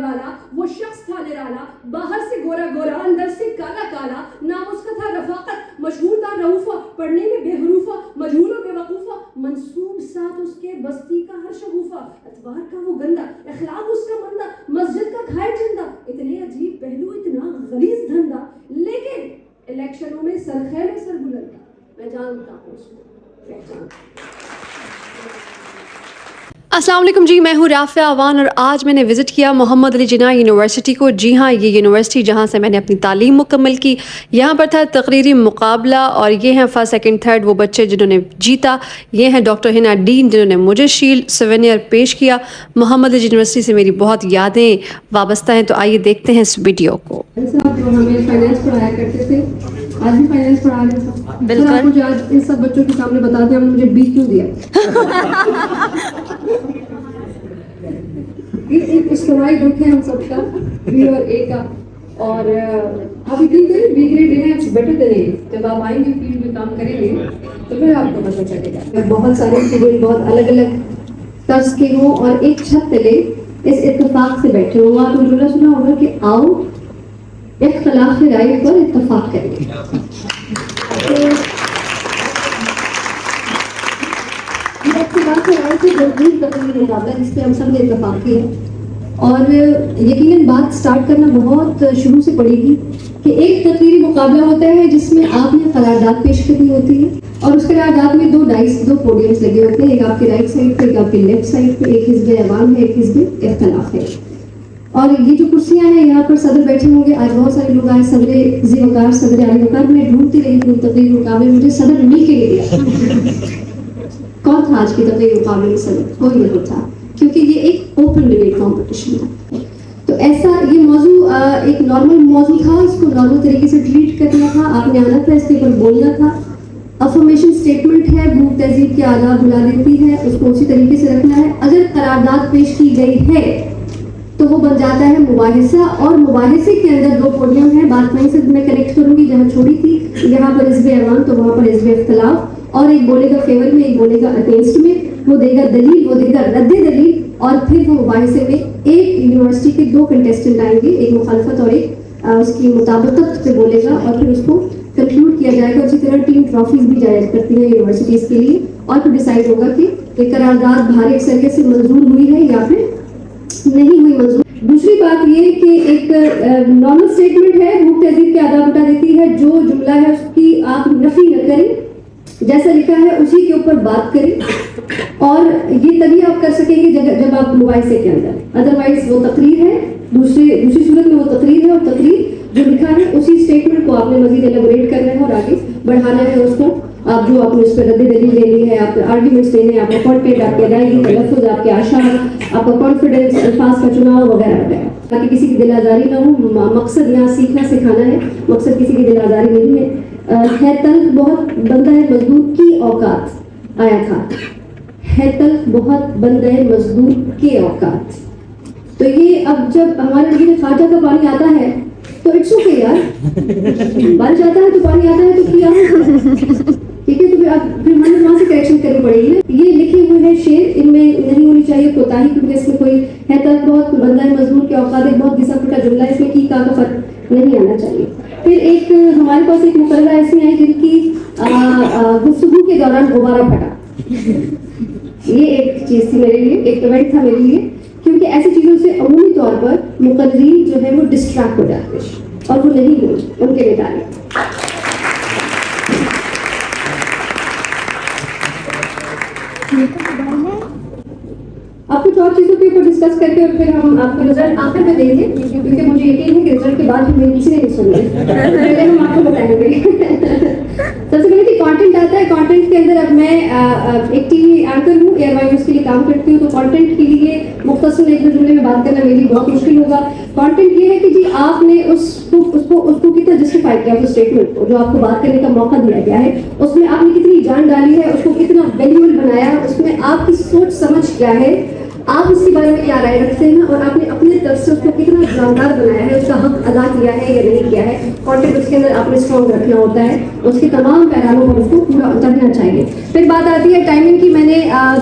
والا وہ شخص تھا نرالا, باہر سے گورا گورا اندر سے کالا کالا, نام اس کا تھا رفاقت, مشہور تھا رؤوفہ, پڑھنے میں بے حروفہ, مجہول و بے وقوفہ, منسوب ساتھ اس کے بستی کا ہر شگوفہ, اتوار کا وہ گندا, اخلاق اس کا مندہ, مسجد کا کھائے چندہ, اتنے عجیب پہلو, اتنا غلیظ دھندا, لیکن الیکشنوں میں سرخیر سر بلندہ, میں جانتا ہوں اس کو پہچان. السلام علیکم جی, میں ہوں رافعہ اوان اور آج میں نے وزٹ کیا محمد علی جناح یونیورسٹی کو. جی ہاں, یہ یونیورسٹی جہاں سے میں نے اپنی تعلیم مکمل کی. یہاں پر تھا تقریری مقابلہ اور یہ ہیں فرسٹ سیکنڈ تھرڈ وہ بچے جنہوں نے جیتا. یہ ہیں ڈاکٹر ہنا ڈین جنہوں نے مجھے شیلڈ سوینئر پیش کیا. محمد علی یونیورسٹی سے میری بہت یادیں وابستہ ہیں, تو آئیے دیکھتے ہیں اس ویڈیو کو. صاحب جو ہمیں فائنینس پڑھایا کرتے تھے, آج بھی فائنینس پڑھا رہے ہیں. بالکل. آپ مجھے آج ان سب بچوں کے سامنے بتا دیں ہم نے مجھے بی کیوں دیا. ایک اجتماعی دکھ ہے ہم سب کا, بی اور اے کا, اور آپ یقین کریں B grade is better than A. جب آپ آئیں گے فیلڈ میں کام کریں گے تو پھر آپ کو پتہ چلے گا. بہت سارے اسٹوڈنٹ بہت الگ الگ طرز کے ہوں اور ایک چھت تلے اس اتفاق سے بیٹھے ہوں. آپ نے جملہ سنا ہوگا کہ آؤ اختلاف رائے پر اتفاق کریں گے. جس پہ ہم سب نے اتفاق کیا, اور یقیناً بات سٹارٹ کرنا بہت شروع سے پڑے گی کہ ایک تقریری مقابلہ ہوتا ہے جس میں آپ نے قرارداد پیش کرنی ہوتی ہے, اور اس قرارداد میں دو پوڈیمز لگے ہوتے ہیں, ایک آپ کی رائٹ سائڈ پہ, ایک آپ کی لیفٹ سائڈ پہ, ایک حزب عوام ہے, ایک حزب اختلاف ہے. اور یہ جو کرسیاں ہیں یہاں پر صدر بیٹھے ہوں گے. آج بہت سارے لوگ آئے, صدر ذی وقار, صدر علی وقار, میں ڈھونڈتی رہی تھی تقریری مقابلے, مجھے صدر مل کے لے گیا. کون تھا آج کی تقریری مقابلے میں صدر؟ کوئی نہیں تھا, کیونکہ یہ ایک اوپن ڈبیٹ کمپٹیشن تھا. تو ایسا یہ موضوع ایک نارمل موضوع تھا, اس کو نارمل طریقے سے ٹریٹ کرنا تھا, آپ نے آنا تھا, اس کے اوپر بولنا تھا. افرمیشن اسٹیٹمنٹ ہے, بھوک تہذیب کے آداب بلا دیتی ہے, اس کو اسی طریقے سے رکھنا ہے. اگر قرارداد پیش کی گئی ہے تو وہ بن جاتا ہے مباحثہ, اور مباحثے کے اندر دو پوڈیم ہیں. بات وہیں سے میں کنیکٹ کروں گی جہاں چھوڑی تھی, یہاں پر حزب عوام تو وہاں پر حزب اختلاف, اور ایک بولے گا فیور میں, ایک بولے گا اگینسٹ میں, وہ دے گا دلیل, وہ دے گا رد دلیل, اور پھر وہ مباحثے میں ایک یونیورسٹی کے دو کنٹیسٹنٹ آئیں گے, ایک مخالفت اور ایک اس کی مطابقت پہ بولے گا, اور پھر اس کو کنکلوڈ کیا جائے گا. اسی طرح ٹیم ٹرافیز بھی جائز کرتی ہیں یونیورسٹیز کے لیے, اور پھر ڈیسائیڈ ہوگا کہ قرارداد بھاری اکثریت سے منظور ہوئی ہے یا پھر نہیں ہوئی منظور. دوسری بات یہ کہ ایک نارمل اسٹیٹمنٹ ہے, بھوک تہذیب کے آداب اٹھا دیتی ہے, جو جملہ ہے اس کی آپ نفی نہ کریں, جیسا لکھا ہے اسی کے اوپر بات کریں, اور یہ تبھی آپ کر سکیں گے جب آپ مباحثے کے اندر. ادروائز وہ تقریر ہے, دوسری صورت میں وہ تقریر ہے, اور تقریر جو لکھا ہے اسی اسٹیٹمنٹ کو آپ نے مزید ایلیبریٹ کرنا ہے اور آگے بڑھانا ہے اس کو. آپ جو آپ نے اس پہ رد دلیل لینی ہے, آپ آرگیومنٹس لینے ہیں, آپ کا کانٹینٹ, آپ کی ادائیگی, تلفظ, آپ کے اشعار, آپ کا کانفیڈنس, الفاظ کا چناؤ وغیرہ وغیرہ, تاکہ کسی کی دل آزاری نہ ہو. مقصد یہاں سیکھنا سکھانا ہے, مقصد کسی کی دل آزاری نہیں ہے. ہے تلخ بہت بندہ ہے مزدور کی اوقات آیا تھا, ہے تلخ بہت بندہ ہے مزدور کے اوقات. تو یہ اب جب ہمارے لیے خواجہ کا پانی آتا ہے تو اٹس اوکے یار, بارش آتا ہے تو پانی آتا ہے تو کیا ٹھیک ہے, تو پھر ہمیں وہاں سے کریکشن کرنی پڑے گی. یہ لکھے ہوئے ہیں شعر, ان میں نہیں ہونی چاہیے کوتاہی, کیونکہ اس میں کوئی ہے تلخ بہت بندہ ہے مزدور کے اوقات ایک بہت گھسا پھٹا جملہ ہے, اس میں کی کا فرق نہیں آنا چاہیے. پھر ایک ہمارے پاس ایک مقررہ ایسی ہیں جن کی گفتگو کے دوران غبارہ پھٹا. یہ ایک چیز تھی میرے لیے, ایک ایونٹ تھا میرے لیے, کیونکہ ایسی چیزوں سے عمومی طور پر مقررین جو ہے وہ ڈسٹریکٹ ہو جاتے ہیں, اور وہ نہیں ہوئی ان کے متعلق. آپ کچھ اور چیزوں کے اوپر ڈسکس کر کے اور پھر ہم آپ کا رزلٹ آخر میں دیں گے, کیونکہ مجھے یقین ہے کہ رزلٹ کے بعد میری کسی نے نہیں سن گے, پہلے ہم آپ کو بتائیں گے. سب سے پہلے کہ کانٹینٹ آتا ہے. کانٹینٹ کے اندر اب میں ایک ٹی وی اینکر ہوں, ایئر وائز کے لیے کام کرتی ہوں, تو کانٹینٹ کے لیے مختصر ایک دو جملے میں بات کرنا میرے لیے بہت مشکل ہوگا. کانٹینٹ یہ ہے کہ جی آپ نے اس کو کتنا جسٹیفائی کیا, اس اسٹیٹمنٹ کو جو آپ کو بات کرنے کا موقع دیا گیا ہے, اس میں آپ نے کتنی جان ڈالی ہے, اس کو کتنا ویلیوبل بنایا, اس میں آپ کی سوچ سمجھ کیا ہے, آپ اس کے بارے میں کیا رائے رکھتے ہیں اور آپ نے اپنے طرف سے اس کو کتنا جاندار بنایا ہے, اس کا حق ادا کیا ہے یا نہیں کیا ہے. کانٹینٹ اس کے اندر آپ نے اسٹرانگ رکھنا ہوتا ہے, اس کے تمام پیغاموں پر اس کو پورا اترنا چاہیے. پھر بات آتی ہے ٹائمنگ کی. میں نے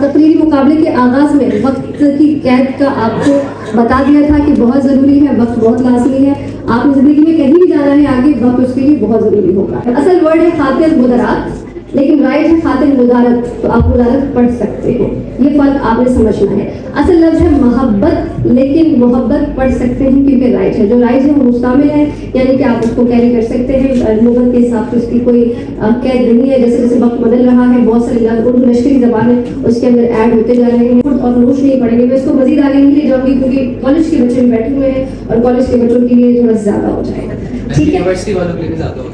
تقریری مقابلے کے آغاز میں وقت کی قید کا آپ کو بتا دیا تھا کہ بہت ضروری ہے, وقت بہت لازمی ہے. آپ نے زندگی میں کہیں بھی جانا ہے آگے, وقت اس کے لیے بہت ضروری ہوگا. اصل ورڈ ہے خاطر مدارات, لیکن رائٹ ہے خاطر مدارت, تو آپ مدارت پڑھ سکتے ہیں. یہ فرق آپ نے سمجھنا ہے. اصل لفظ ہے محبت, لیکن محبت پڑھ سکتے ہیں کیونکہ رائٹ ہے. جو رائٹ ہے وہ مستعمل ہے, یعنی کہ آپ اس کو کیری کر سکتے ہیں. لغت کے حساب سے اس کی کوئی قید نہیں ہے. جیسے جیسے وقت بدل رہا ہے, بہت سارے لفظ اردو لشکری زبان ہے, اس کے اندر ایڈ ہوتے جا رہے ہیں. اور نوش نہیں پڑھیں گے, میں اس کو مزید آگے نہیں لے جاؤں گی کیونکہ کالج کے بچے بیٹھے ہوئے ہیں اور کالج کے بچوں کے لیے تھوڑا زیادہ ہو جائے گا. ٹھیک ہے, یونیورسٹی والوں کے لیے زیادہ ہوگی.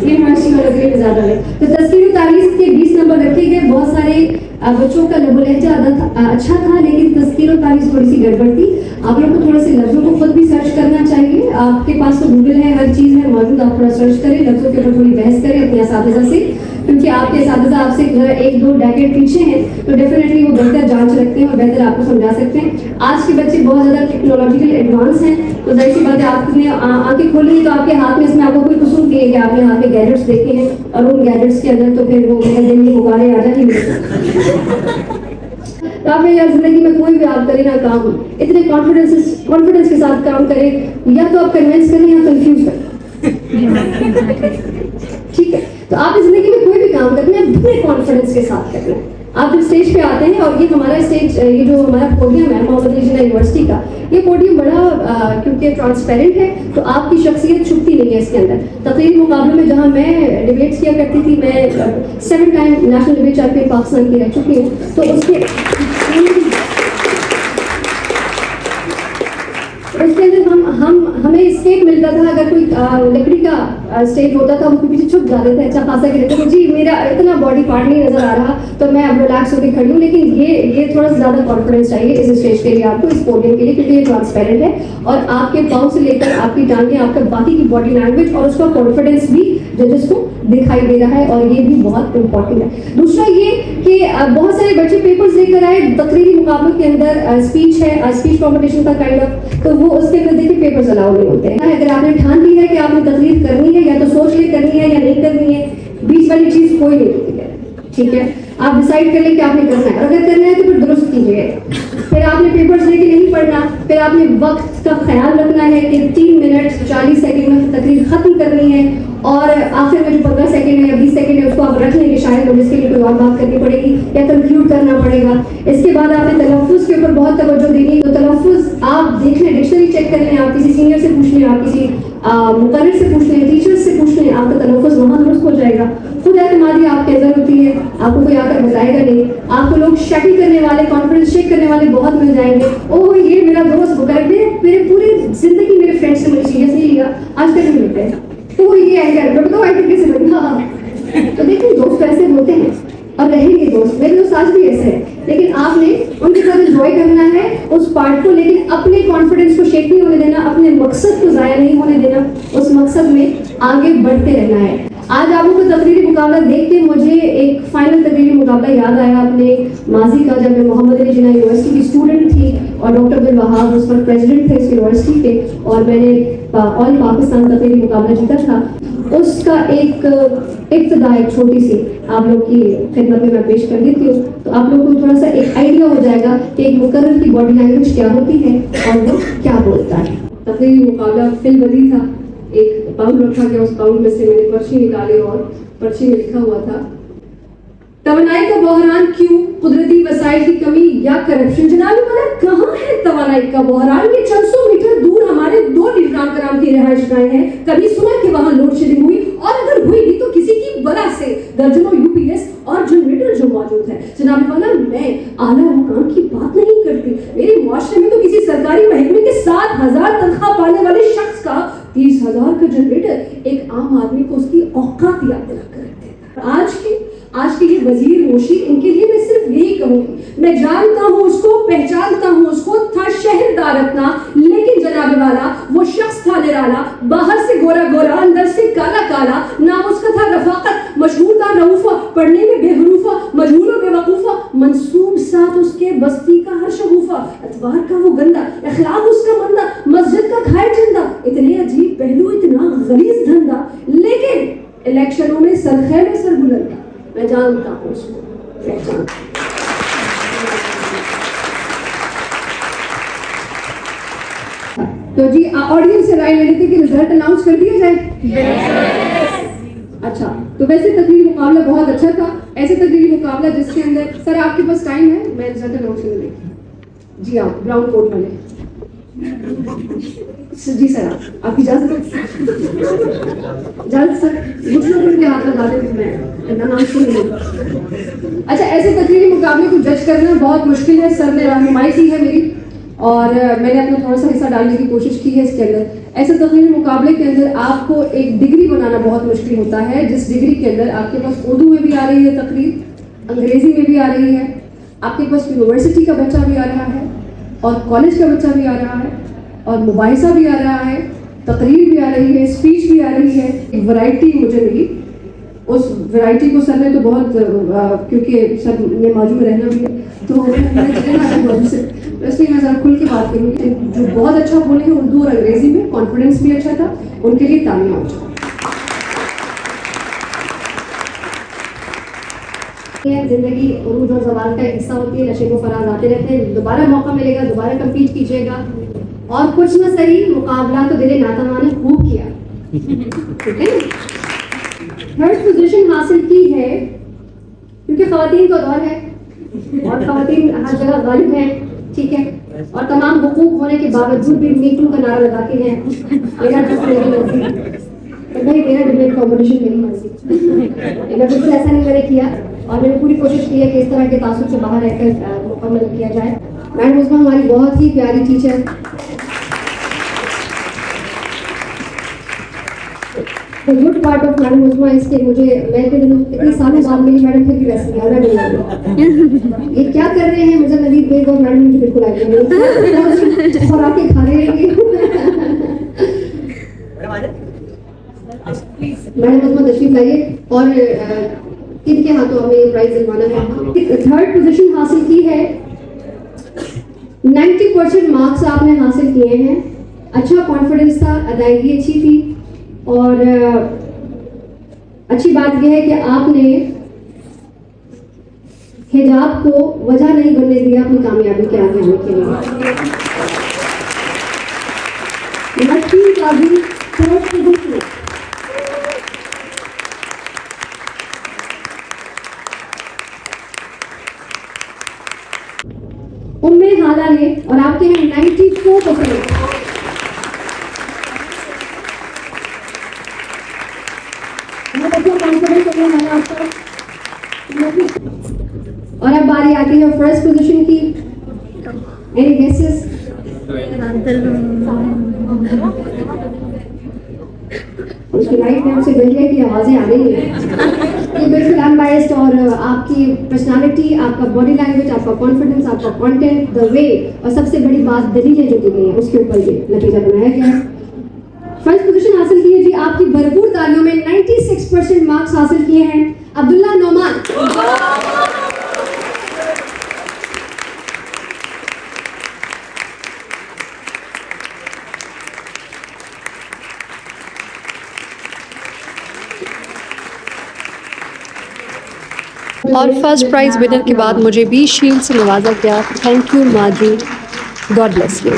یونیورسٹی والوں کے لیے زیادہ ہے. تو تذکیر و تانیث کے 20 نمبر رکھے گئے. بہت سارے بچوں کا لب و لہجہ اچھا تھا, لیکن تذکیر و تانیث تھوڑی سی گڑبڑ تھی. آپ لوگ کو تھوڑے سے لفظوں کو خود بھی سرچ کرنا چاہیے. آپ کے پاس تو گوگل ہے, ہر چیز ہے موجود, آپ تھوڑا سرچ کریں, لفظوں کے اوپر تھوڑی بحث کریں اپنے اساتذہ سے, کیونکہ آپ کے اساتذہ آپ سے 1-2 ڈیکیڈ پیچھے ہیں, تو ڈیفینیٹلی وہ بہتر جانچ رکھتے ہیں اور بہتر آپ کو سمجھا سکتے ہیں. آج کے بچے بہت زیادہ ٹیکنالوجیکل ایڈوانس ہیں, تو ظاہر سی بات ہے آپ نے آنکھیں کھولی ہیں تو آپ کے ہاتھ میں, اس میں آپ کو کوئی قصور نہیں ہے کہ آپ نے ہاتھ میں گیجٹس دیکھے ہیں, اور ان گیجٹس کے اندر تو پھر وہ دن میں غبارے آ جائیں گے. تو آپ یا زندگی میں کوئی بھی آپ کریں نا کام, اتنے کانفیڈنس کے ساتھ کام کریں, یا تو آپ کنوینس کریں یا کنفیوز کریں. ٹھیک ہے, تو آپ کی زندگی میں کوئی بھی کام کرنا ہے اپنے کانفیڈنس کے ساتھ کرنا ہے. آپ جب اسٹیج پہ آتے ہیں, اور یہ ہمارا اسٹیج, یہ جو ہمارا پوڈیم ہے محمد علی جناح یونیورسٹی کا, یہ پوڈیم بڑا کیونکہ ٹرانسپیرنٹ ہے, تو آپ کی شخصیت چھپتی نہیں ہے اس کے اندر. تقریری مقابلے میں جہاں میں ڈیبیٹس کیا کرتی تھی, میں 7 time national debate champion Pakistan کی رہ چکی ہوں, تو اس کے اندر ہمیں اسکیپ ملتا تھا. اگر کوئی لکڑی کا اسٹیج ہوتا تھا, وہ پیچھے چھپ جاتے تھے اچھا خاصا کہ دیکھو جی میرا اتنا باڈی پارٹ نہیں نظر آ رہا, تو میں اب ریلیکس ہو کے کھڑی ہوں. لیکن یہ تھوڑا سا زیادہ کانفیڈنس چاہیے اس اسٹیج کے لیے آپ کو, اس پوڈیم کے لیے, کیونکہ یہ ٹرانسپیرنٹ ہے, اور آپ کے پاؤں سے لے کر آپ کی ٹانگیں, آپ کا باقی کی باڈی لینگویج اور اس کا کانفیڈنس بھی ججز کو دکھائی دے رہا ہے, اور یہ بھی بہت امپورٹنٹ ہے. دوسرا یہ کہ بہت سارے بچے پیپرز لے کر آئے تقریری مقابلوں کے اندر. اسپیچ ہے, اسپیچ کمپٹیشن کا کائنڈ آف, تو وہ اس کے اندر دیکھیں پیپرز الاؤ نہیں ہوتے ہیں. اگر آپ نے ٹھان لی ہے کہ آپ نے تقریر کرنی ہے, یا تو سوچ لے کرنی ہے یا نہیں کرنی ہے, بیچ والی چیز کوئی نہیں ہوتی ہے. ٹھیک ہے, آپ ڈیسائیڈ کر لیں کہ آپ نے کرنا ہے, اور اگر کرنا ہے تو پھر درست کیجیے. پھر آپ نے پیپرز لے کے نہیں پڑھنا, پھر آپ نے وقت کا خیال رکھنا ہے کہ 3 منٹ 40 سیکنڈ میں تقریر ختم کرنی ہے, اور آخر میں جو 15 سیکنڈ ہے یا 20 سیکنڈ ہے اس کو آپ رکھ لیں کہ شاید مجھے اس کے لیے کوئی اور بات کرنی پڑے گی یا کنکلوڈ کرنا پڑے گا. اس کے بعد آپ نے تلفظ کے اوپر بہت توجہ دینی ہے. تو تلفظ آپ دیکھ لیں, ڈکشنری چیک کر لیں, آپ کسی سینئر سے پوچھ لیں, آپ کسی مقرر سے پوچھ لیں, ٹیچر سے پوچھ لیں, آپ کا تلفظ وہاں درست ہو جائے گا. خود اعتمادی آپ کے اندر ہوتی ہے, آپ کو کوئی آ کر بتائے گا نہیں. آپ کو لوگ شیکنگ کرنے والے, کانفیڈنس چیک کرنے والے بہت مل جائیں گے. اوہ یہ میرا دوست مقرر, میرے پوری زندگی میرے فرینڈ سے مجھے سیریس نہیں لیا, آج تک نہیں ملتے. تو یہ ہے تو آئی ٹی سے بننا. تو دیکھیں دوست ایسے ہوتے ہیں اور رہیں گے دوست, میرے دوست آج بھی ایسے ہیں, لیکن آپ نے ان کے ساتھ انجوائے کرنا ہے اس پارٹ کو, لیکن اپنے کانفیڈنس کو شیک نہیں ہونے دینا, اپنے مقصد کو ضائع نہیں ہونے دینا, اس مقصد میں آگے بڑھتے رہنا ہے. آج آپ کو تقریری مقابلہ دیکھ کے مجھے ایک فائنل تقریری مقابلہ یاد آیا اپنے ماضی کا, جب میں محمد علی جناح یونیورسٹی کی اسٹوڈنٹ تھی اور ڈاکٹر عبدالوہاب اس وقت پریزیڈنٹ تھے اس یونیورسٹی کے, اور میں نے آل پاکستان تقریری مقابلہ جیتا تھا. اس کا ایک ابتدا ایک چھوٹی سی آپ لوگ کی خدمت میں پیش کر دیتی ہوں, تو آپ لوگ کو تھوڑا سا ایک آئیڈیا ہو جائے گا کہ ایک مقرر کی باڈی لینگویج کیا ہوتی ہے اور وہ کیا بولتا ہے. تقریری مقابلہ فی البدیہہ تھا. ایک پاؤنڈ رکھا گیا, اس پاؤنڈ میں سے میں نے پرچی نکالی اور پرچی میں لکھا ہوا تھا توانائی کا بحران کیوں, قدرتی وسائل کی کمی یا کرپشن. جناب والا کہاں ہے توانائی کا بحران؟ یہ چند سو میٹر دور ہمارے 2 لیڈران کرام کی رہائش گاہیں ہیں. کبھی سنا کہ وہاں لوڈ شیڈنگ ہوئی, اور اگر ہوئی بھی تو کسی کی وجہ سے. درجنوں UPS اور جنریٹر جو موجود ہے. جناب والا میں اعلیٰ مقام کی بات نہیں کرتی, میرے معاشرے میں تو کسی سرکاری محکمے کے 7,000 تنخواہ پانے والے شخص کا 30,000 کا جنریٹر ایک عام آدمی کو اس کی اوقات یاد دلا کر رکھ دیتا ہے. آج کے یہ وزیر موشی, ان کے لیے میں صرف یہی کہوں گی, میں جانتا ہوں اس کو, پہچانتا ہوں اس کو, تھا شہر دار اپنا, لیکن جناب والا وہ شخص تھا نرالا, باہر سے گورا گورا اندر سے کالا کالا. نام اس کا تھا رفاقت, مشہور تھا رؤوفہ, پڑھنے میں بے حروفہ, مجہول و بے وقوفہ, منسوب ساتھ اس کے بستے صوفہ, اتوار کا وہ گندا, اخلاق اس کا مندہ, مسجد کا کھائے چندہ, اتنے عجیب پہلو, اتنا غلیظ دھندا, لیکن الیکشنوں میں سرخے میں سر بلندا. میں جانتا ہوں اس کو, پہچانتا ہوں. تو جی آڈینس سے رائے لینے تھی کہ رزلٹ اناؤنس کر دیا جائے. اچھا, تو ویسے تقریری مقابلہ بہت اچھا تھا. ایسے تقریری مقابلہ جس کے اندر, سر آپ کے پاس ٹائم ہے, میں رزلٹ اناؤنس کرنے دیں. جی آپ براؤن کوٹ والے. جی سر آپ کی اجازت سر, مجھے ہاتھ لگا دیں, میں اناؤنس کرنے دوں. اچھا, ایسے تقریری مقابلے کو جج کرنا بہت مشکل ہے. سر نے رہنمائی کی ہے میری, اور میں نے اپنا تھوڑا سا حصہ ڈالنے کی کوشش کی ہے اس کے اندر. ایسے تقریری مقابلے کے اندر آپ کو ایک ڈگری بنانا بہت مشکل ہوتا ہے, جس ڈگری کے اندر آپ کے پاس اردو میں بھی آ رہی ہے تقریر, انگریزی میں بھی آ رہی ہے, آپ کے پاس یونیورسٹی کا بچہ بھی آ رہا ہے, اور کالج کا بچہ بھی آ رہا ہے, اور مباحثہ بھی آ رہا ہے, تقریر بھی آ رہی ہے, اسپیچ بھی آ رہی ہے. ایک ورائٹی مجھے ملی. اس ورائٹی کو سر نے تو بہت, کیونکہ سر نے ماضی میں رہنا بھی ہے, تو اس لیے میں ذرا کھل کے بات کروں کہ جو بہت اچھا بولے ہیں اردو اور انگریزی میں, کانفیڈنس بھی اچھا تھا, ان کے لیے تالیاں ہو. زندگی عروج اور زوال کا ایک حصہ ہوتی ہے, نشیب و فراز آتے رہتے ہیں. دوبارہ موقع ملے گا, دوبارہ کمپیٹ کیجیے گا, اور کچھ نہ صحیح مقابلہ تو دل ناتواں نے خوب کیا, ٹھیک ہے. تھرڈ پوزیشن حاصل کی ہے کیونکہ خواتین کا دور ہے, اور خواتین ہر جگہ غالب ہیں, ٹھیک ہے, اور تمام حقوق ہونے کے باوجود بھی می ٹو کا نعرہ لگاتے ہیں. میرا ڈبیٹ کمپٹیشن میری مرضی, بالکل ایسا نہیں میں نے کیا, اور میں نے پوری کوشش کی ہے کہ اس طرح کے تعصب سے باہر رہ کر مکمل کیا جائے. میڈم عظمیٰ ہماری بہت ہی پیاری teacher, good part of madam Uzma اس کے مجھے, میں اتنے سالوں بعد میری میڈم پھر بھی ویسے نہیں, یہ کیا کر رہے ہیں مجھے نوید بیگ اور میڈم مجھے بالکل آئیڈیا نہیں, خوراکیں کھا رہے ہیں. میڈم عظمیٰ تشریف لائیے, اور کن کے ہاتھوں ہمیں یہ پرائز دلوانا ہے. تھرڈ پوزیشن حاصل کی ہے, 90% مارکس آپ نے حاصل کیے ہیں. اچھا کانفیڈنس تھا, ادائیگی اچھی تھی, اور اچھی بات یہ ہے کہ آپ نے حجاب کو وجہ نہیں بننے دیا اپنی کامیابی کے آگے آنے کے لیے. لڑکی کا بھی تھرڈ پوزیشن. حالہ نے, اور آپ کے ہیں 94%. اور اب باری آتی ہے فرسٹ پوزیشن کی. Any guesses? اس کی لائٹ میں سے گنجے کی آوازیں آ رہی ہیں. یہ بالکل انبائسڈ, اور آپ کی پرسنالٹی, آپ کا باڈی لینگویج, آپ کا کانفیڈنس, آپ کا کانٹینٹ, دا وے, اور سب سے بڑی بات دلیلیں جو دی گئی ہیں اس کے اوپر یہ نتیجہ بنایا گیا ہے. فرسٹ پوزیشن حاصل کی ہے جی, آپ کی بھرپور تالیوں میں 96% مارکس حاصل کیے ہیں عبداللہ نعمان. اور فرسٹ پرائز ونر کے بعد مجھے 20 شیلڈ سے نوازا گیا. تھینک یو ماں جی, گاڈ بلیس یو.